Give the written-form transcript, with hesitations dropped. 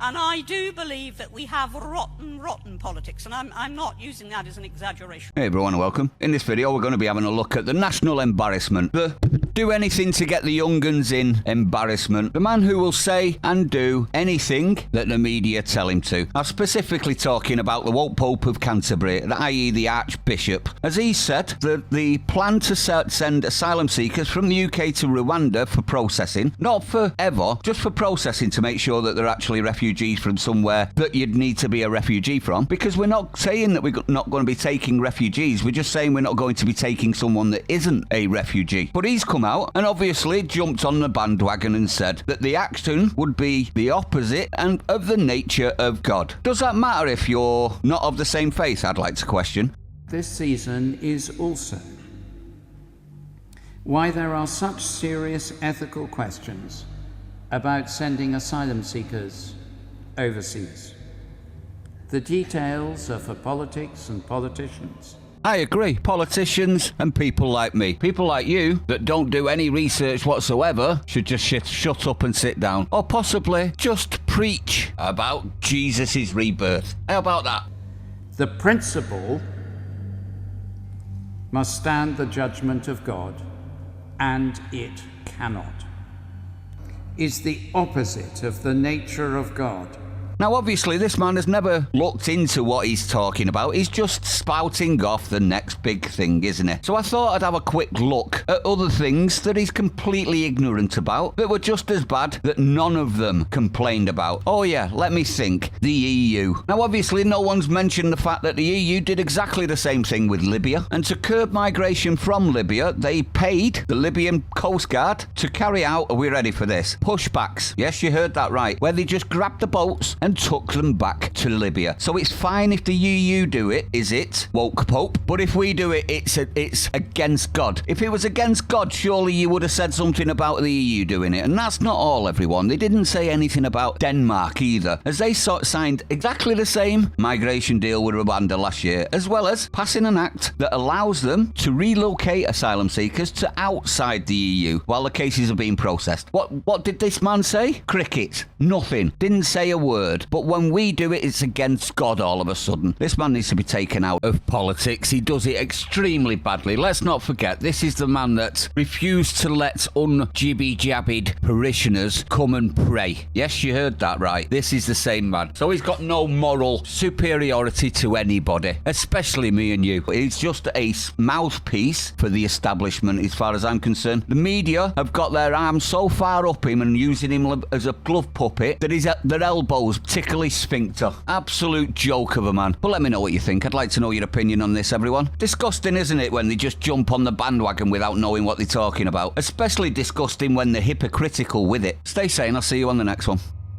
And I do believe that we have rotten politics, and I'm not using that as an exaggeration. Hey everyone, welcome. In this video, we're going to be having a look at the national embarrassment. The do anything to get the young uns in embarrassment. The man who will say and do anything that the media tell him to. I'm specifically talking about the woke Pope of Canterbury, i.e. the Archbishop. As he said, the plan to send asylum seekers from the UK to Rwanda for processing, not forever, just for processing to make sure that they're actually refugees from somewhere that you'd need to be a refugee from, because we're not saying that we're not going to be taking refugees, we're just saying we're not going to be taking someone that isn't a refugee. But he's come out and obviously jumped on the bandwagon and said that the action would be the opposite and of the nature of God. Does that matter if you're not of the same faith, I'd like to question? This season is also why there are such serious ethical questions about sending asylum seekers overseas. The details are for politics and politicians. I agree. Politicians and people like me. People like you that don't do any research whatsoever should just shut up and sit down. Or possibly just preach about Jesus' rebirth. How about that? The principle must stand the judgment of God, and it cannot. Is the opposite of the nature of God. Now, obviously, this man has never looked into what he's talking about. He's just spouting off the next big thing, isn't he? So I thought I'd have a quick look at other things that he's completely ignorant about, that were just as bad, that none of them complained about. Oh yeah, let me think. The EU. Now, obviously, no one's mentioned the fact that the EU did exactly the same thing with Libya. And to curb migration from Libya, they paid the Libyan Coast Guard to carry out, are we ready for this? Pushbacks. Yes, you heard that right. Where they just grabbed the boats and took them back to Libya. So it's fine if the EU do it, is it? Woke Pope. But if we do it, it's against God. If it was against God, surely you would have said something about the EU doing it. And that's not all, everyone. They didn't say anything about Denmark either, as they signed exactly the same migration deal with Rwanda last year, as well as passing an act that allows them to relocate asylum seekers to outside the EU while the cases are being processed. What did this man say? Cricket. Nothing. Didn't say a word. But when we do it, it's against God all of a sudden. This man needs to be taken out of politics. He does it extremely badly. Let's not forget, this is the man that refused to let un-jibby-jabbed parishioners come and pray. Yes, you heard that right. This is the same man. So he's got no moral superiority to anybody, especially me and you. He's just a mouthpiece for the establishment as far as I'm concerned. The media have got their arms so far up him and using him as a glove puppet that their elbows tickle his sphincter. Absolute joke of a man. But let me know what you think. I'd like to know your opinion on this, everyone. Disgusting, isn't it, when they just jump on the bandwagon without knowing what they're talking about? Especially disgusting when they're hypocritical with it. Stay sane. I'll see you on the next one.